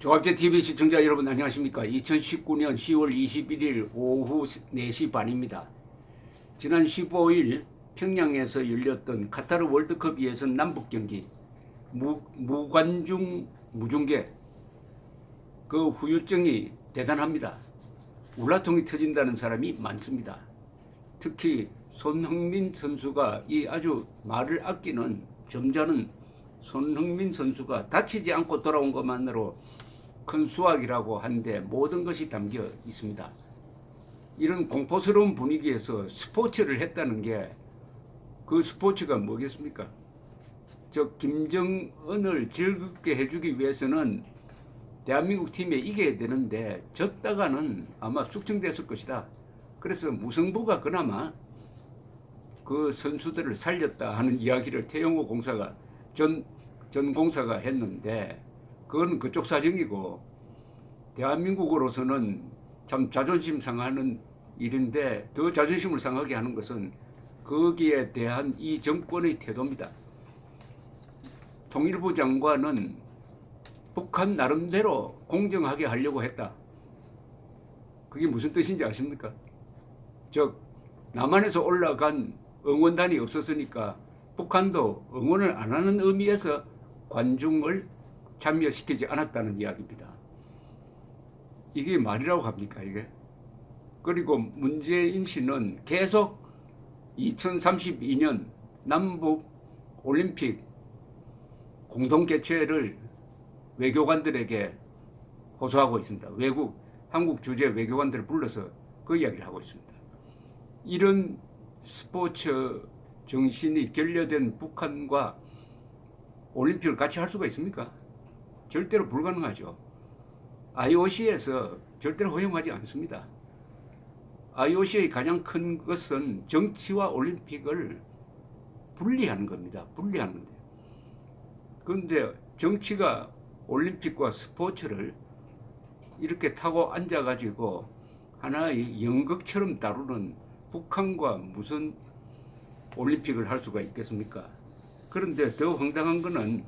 조합제TV 시청자 여러분 안녕하십니까. 2019년 10월 21일 오후 4시 반입니다. 지난 15일 평양에서 열렸던 카타르 월드컵 예선 남북경기 무관중 무중계, 그 후유증이 대단합니다. 울라통이 터진다는 사람이 많습니다. 특히 손흥민 선수가, 이 아주 말을 아끼는 점잖은 손흥민 선수가 다치지 않고 돌아온 것만으로 큰 수확이라고 하는데 모든 것이 담겨 있습니다. 이런 공포스러운 분위기에서 스포츠를 했다는 게, 그 스포츠가 뭐겠습니까? 김정은을 즐겁게 해주기 위해서는 대한민국 팀에 이겨야 되는데 졌다가는 아마 숙청됐을 것이다. 그래서 무승부가 그나마 그 선수들을 살렸다 하는 이야기를 태영호 공사가 전 공사가 했는데, 그건 그쪽 사정이고, 대한민국으로서는 참 자존심 상하는 일인데, 더 자존심을 상하게 하는 것은 거기에 대한 이 정권의 태도입니다. 통일부 장관은 북한 나름대로 공정하게 하려고 했다. 그게 무슨 뜻인지 아십니까? 남한에서 올라간 응원단이 없었으니까 북한도 응원을 안 하는 의미에서 관중을 참여시키지 않았다는 이야기입니다. 이게 말이라고 합니까, 이게? 그리고 문재인 씨는 계속 2032년 남북 올림픽 공동 개최를 외교관들에게 호소하고 있습니다. 한국 주재 외교관들을 불러서 그 이야기를 하고 있습니다. 이런 스포츠 정신이 결여된 북한과 올림픽을 같이 할 수가 있습니까? 절대로 불가능하죠. IOC에서 절대로 허용하지 않습니다. IOC의 가장 큰 것은 정치와 올림픽을 분리하는 겁니다. 분리하는 건데. 그런데 정치가 올림픽과 스포츠를 이렇게 타고 앉아가지고 하나의 연극처럼 다루는 북한과 무슨 올림픽을 할 수가 있겠습니까? 그런데 더 황당한 것은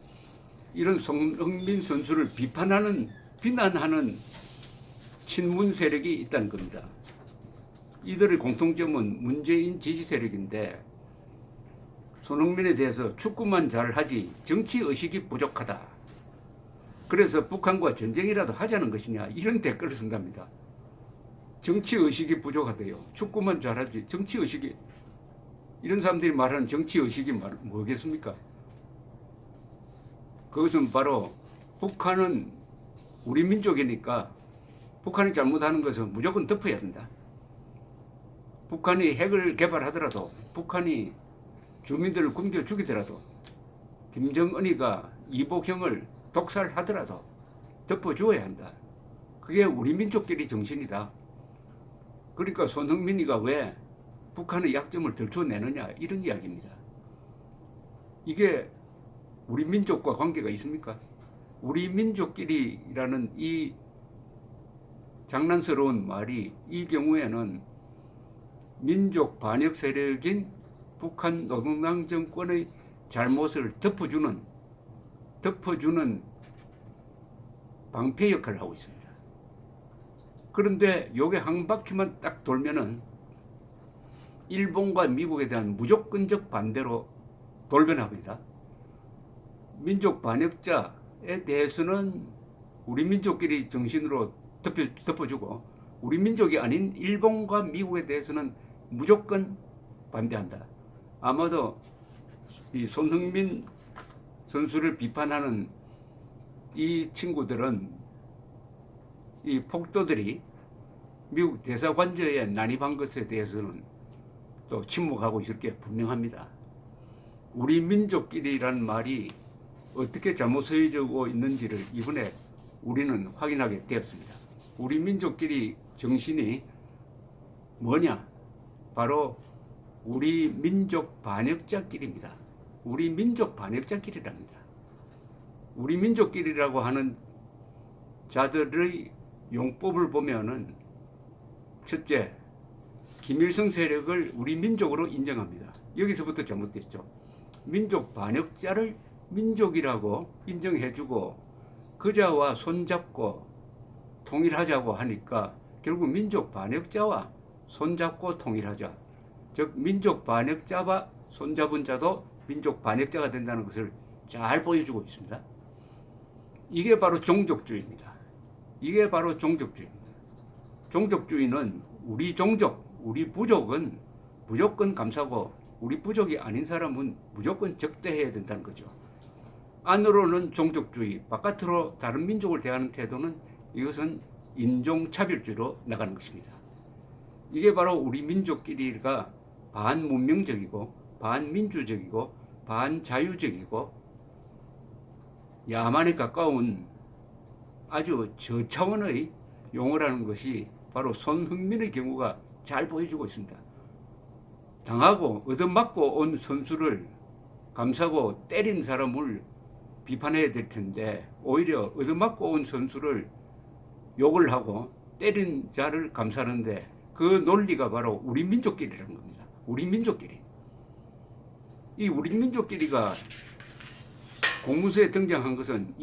이런 손흥민 선수를 비난하는 친문 세력이 있다는 겁니다. 이들의 공통점은 문재인 지지 세력인데, 손흥민에 대해서 축구만 잘하지 정치의식이 부족하다. 그래서 북한과 전쟁이라도 하자는 것이냐, 이런 댓글을 쓴답니다. 정치의식이 부족하대요. 축구만 잘하지 정치의식이, 이런 사람들이 말하는 정치의식이 뭐겠습니까? 그것은 바로 북한은 우리 민족이니까 북한이 잘못하는 것은 무조건 덮어야 된다. 북한이 핵을 개발하더라도, 북한이 주민들을 굶겨 죽이더라도, 김정은이가 이복형을 독살하더라도 덮어주어야 한다. 그게 우리 민족끼리 정신이다. 그러니까 손흥민이가 왜 북한의 약점을 들춰내느냐, 이런 이야기입니다. 이게 우리 민족과 관계가 있습니까? 우리 민족끼리라는 이 장난스러운 말이 이 경우에는 민족 반역 세력인 북한 노동당 정권의 잘못을 덮어주는 방패 역할을 하고 있습니다. 그런데 요게 한 바퀴만 딱 돌면은 일본과 미국에 대한 무조건적 반대로 돌변합니다. 민족 반역자에 대해서는 우리 민족끼리 정신으로 덮어주고, 우리 민족이 아닌 일본과 미국에 대해서는 무조건 반대한다. 아마도 이 손흥민 선수를 비판하는 이 친구들은, 이 폭도들이 미국 대사관저에 난입한 것에 대해서는 또 침묵하고 있을 게 분명합니다. 우리 민족끼리라는 말이 어떻게 잘못 쓰여지고 있는지를 이번에 우리는 확인하게 되었습니다. 우리 민족끼리 정신이 뭐냐? 바로 우리 민족 반역자끼리입니다. 우리 민족 반역자끼리랍니다. 우리 민족끼리라고 하는 자들의 용법을 보면은, 첫째, 김일성 세력을 우리 민족으로 인정합니다. 여기서부터 잘못됐죠. 민족 반역자를 민족이라고 인정해주고, 그자와 손잡고 통일하자고 하니까 결국 민족 반역자와 손잡고 통일하자. 즉 민족 반역자와 손잡은 자도 민족 반역자가 된다는 것을 잘 보여주고 있습니다. 이게 바로 종족주의입니다. 이게 바로 종족주의입니다. 종족주의는 우리 종족, 우리 부족은 무조건 감싸고 우리 부족이 아닌 사람은 무조건 적대해야 된다는 거죠. 안으로는 종족주의, 바깥으로 다른 민족을 대하는 태도는 이것은 인종차별주의로 나가는 것입니다. 이게 바로 우리 민족끼리가 반문명적이고 반민주적이고 반자유적이고 야만에 가까운 아주 저차원의 용어라는 것이 바로 손흥민의 경우가 잘 보여주고 있습니다. 당하고 얻어맞고 온 선수를 감싸고 때린 사람을 비판해야 될 텐데 오히려 얻어맞고 온 선수를 욕을 하고 때린 자를 감싸는데 그 논리가 바로 우리 민족끼리라는 겁니다. 우리 민족끼리. 이 우리 민족끼리가 공문서에 등장한 것은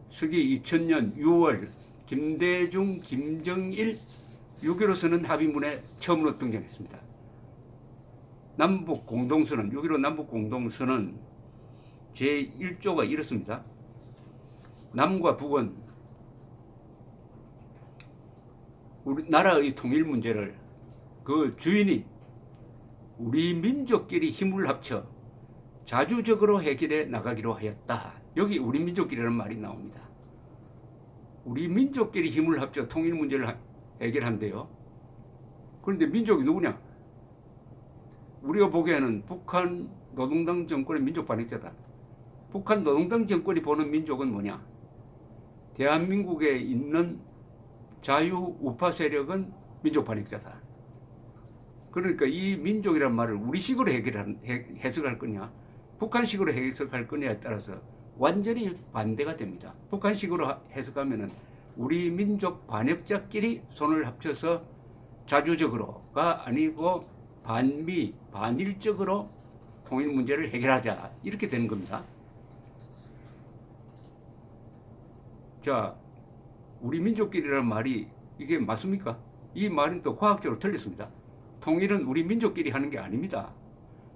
서기 2000년 6월 김대중, 김정일 6.15선언 합의문에 처음으로 등장했습니다. 남북 공동선언, 6.15 남북 공동선언 제1조가 이렇습니다. 남과 북은 우리나라의 통일 문제를 그 주인이 우리 민족끼리 힘을 합쳐 자주적으로 해결해 나가기로 하였다. 여기 우리 민족끼리라는 말이 나옵니다. 우리 민족끼리 힘을 합쳐 통일 문제를 해결한대요. 그런데 민족이 누구냐? 우리가 보기에는 북한 노동당 정권의 민족 반역자다. 북한 노동당 정권이 보는 민족은 뭐냐? 대한민국에 있는 자유 우파 세력은 민족 반역자다. 그러니까 이 민족이란 말을 우리식으로 해석할 거냐, 북한식으로 해석할 거냐에 따라서 완전히 반대가 됩니다. 북한식으로 해석하면은 우리 민족 반역자끼리 손을 합쳐서 자주적으로가 아니고 반미, 반일적으로 통일 문제를 해결하자. 이렇게 되는 겁니다. 자, 우리 민족끼리라는 말이 이게 맞습니까? 이 말은 또 과학적으로 틀렸습니다. 통일은 우리 민족끼리 하는 게 아닙니다.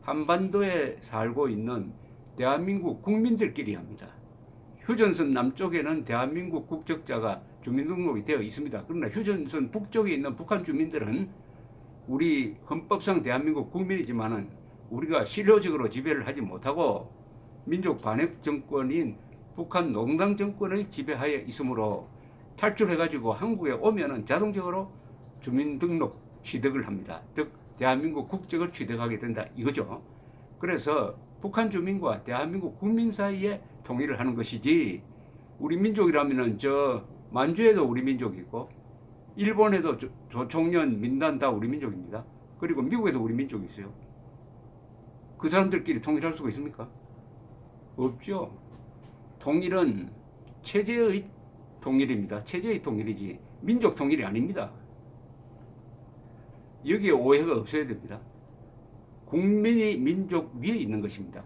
한반도에 살고 있는 대한민국 국민들끼리 합니다. 휴전선 남쪽에는 대한민국 국적자가 주민등록이 되어 있습니다. 그러나 휴전선 북쪽에 있는 북한 주민들은 우리 헌법상 대한민국 국민이지만은 우리가 실효적으로 지배를 하지 못하고 민족 반역 정권인 북한 노동당 정권의 지배하에 있으므로 탈출해가지고 한국에 오면은 자동적으로 주민등록 취득을 합니다. 즉 대한민국 국적을 취득하게 된다 이거죠. 그래서 북한 주민과 대한민국 국민 사이에 통일을 하는 것이지, 우리 민족이라면은 저 만주에도 우리 민족이 있고 일본에도 조총련 민단 다 우리 민족입니다. 그리고 미국에도 우리 민족이 있어요. 그 사람들끼리 통일할 수가 있습니까? 없죠. 통일은 체제의 통일입니다. 체제의 통일이지 민족 통일이 아닙니다. 여기에 오해가 없어야 됩니다. 국민이 민족 위에 있는 것입니다.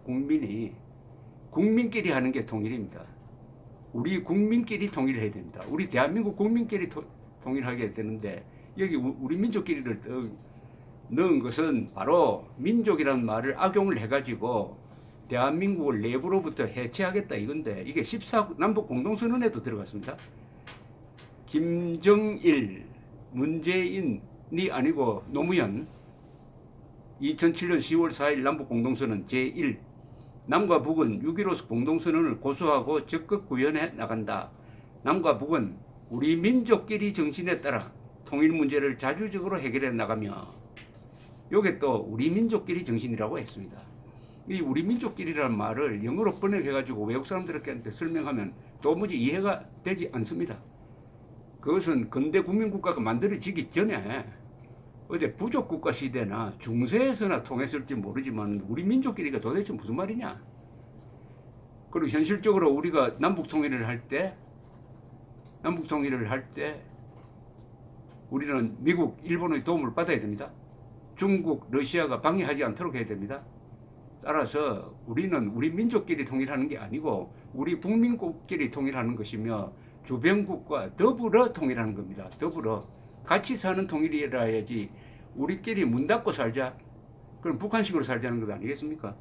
국민끼리 하는 게 통일입니다. 우리 국민끼리 통일해야 됩니다. 우리 대한민국 국민끼리 통일하게 되는데 여기 우리 민족끼리를 넣은 것은 바로 민족이라는 말을 악용을 해가지고 대한민국을 내부로부터 해체하겠다 이건데, 이게 14 남북 공동선언에도 들어갔습니다. 김정일, 문재인이 아니고 노무현 2007년 10월 4일 남북 공동선언 제1, 남과 북은 6.15 공동선언을 고수하고 적극 구현해 나간다. 남과 북은 우리 민족끼리 정신에 따라 통일 문제를 자주적으로 해결해 나가며, 요게 또 우리 민족끼리 정신이라고 했습니다. 이 우리 민족끼리라는 말을 영어로 번역해가지고 외국 사람들한테 설명하면 도무지 이해가 되지 않습니다. 그것은 근대 국민국가가 만들어지기 전에 어제 부족국가 시대나 중세에서나 통했을지 모르지만 우리 민족끼리가 도대체 무슨 말이냐. 그리고 현실적으로 우리가 남북 통일을 할 때 우리는 미국, 일본의 도움을 받아야 됩니다. 중국, 러시아가 방해하지 않도록 해야 됩니다. 따라서 우리는 우리 민족끼리 통일하는 게 아니고 우리 국민국끼리 통일하는 것이며 주변국과 더불어 통일하는 겁니다. 더불어 같이 사는 통일이라 해야지 우리끼리 문 닫고 살자. 그럼 북한식으로 살자는 것 아니겠습니까?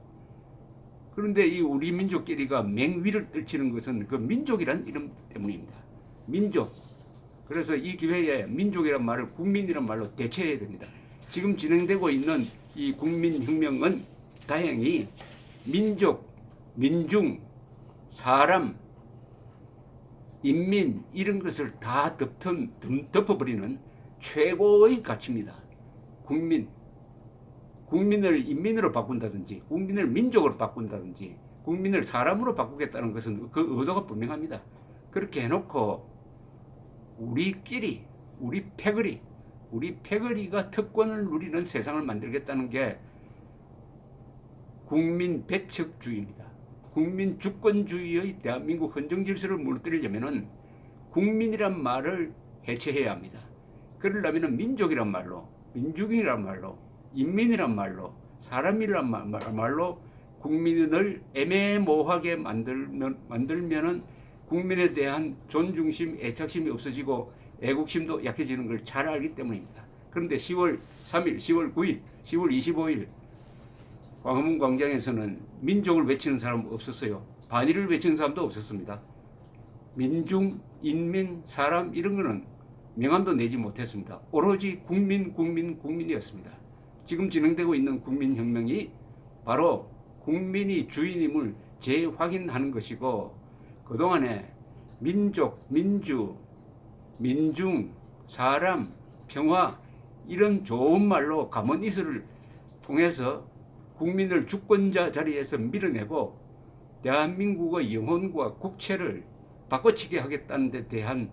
그런데 이 우리 민족끼리가 맹위를 떨치는 것은 그 민족이란 이름 때문입니다. 민족. 그래서 이 기회에 민족이란 말을 국민이란 말로 대체해야 됩니다. 지금 진행되고 있는 이 국민혁명은 다행히 민족, 민중, 사람, 인민 이런 것을 다 덮어버리는 최고의 가치입니다. 국민을 인민으로 바꾼다든지 국민을 민족으로 바꾼다든지 국민을 사람으로 바꾸겠다는 것은 그 의도가 분명합니다. 그렇게 해놓고 우리끼리 우리 패거리가 특권을 누리는 세상을 만들겠다는 게 국민 배척주의입니다. 국민 주권주의의 대한민국 헌정 질서를 무너뜨리려면은 국민이란 말을 해체해야 합니다. 그러려면은 민족이란 말로, 민중이란 말로, 인민이란 말로, 사람이란 말로 국민을 애매모호하게 만들면은 국민에 대한 존중심, 애착심이 없어지고 애국심도 약해지는 걸 잘 알기 때문입니다. 그런데 10월 3일, 10월 9일, 10월 25일 광화문 광장에서는 민족을 외치는 사람 없었어요. 반일을 외치는 사람도 없었습니다. 민중, 인민, 사람 이런 거는 명함도 내지 못했습니다. 오로지 국민이었습니다. 지금 진행되고 있는 국민혁명이 바로 국민이 주인임을 재확인하는 것이고 그동안에 민족, 민주, 민중, 사람, 평화 이런 좋은 말로 가문이슬을 통해서 국민을 주권자 자리에서 밀어내고 대한민국의 영혼과 국채를 바꿔치게 하겠다는 데 대한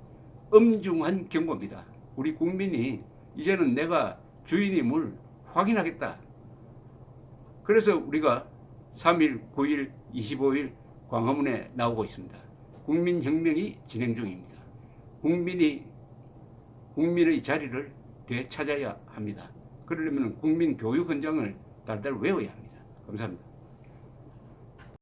엄중한 경고입니다. 우리 국민이 이제는 내가 주인임을 확인하겠다. 그래서 우리가 3일, 9일, 25일 광화문에 나오고 있습니다. 국민혁명이 진행 중입니다. 국민의 자리를 되찾아야 합니다. 그러려면 국민교육 헌장을 달달 외워야 합니다. 감사합니다.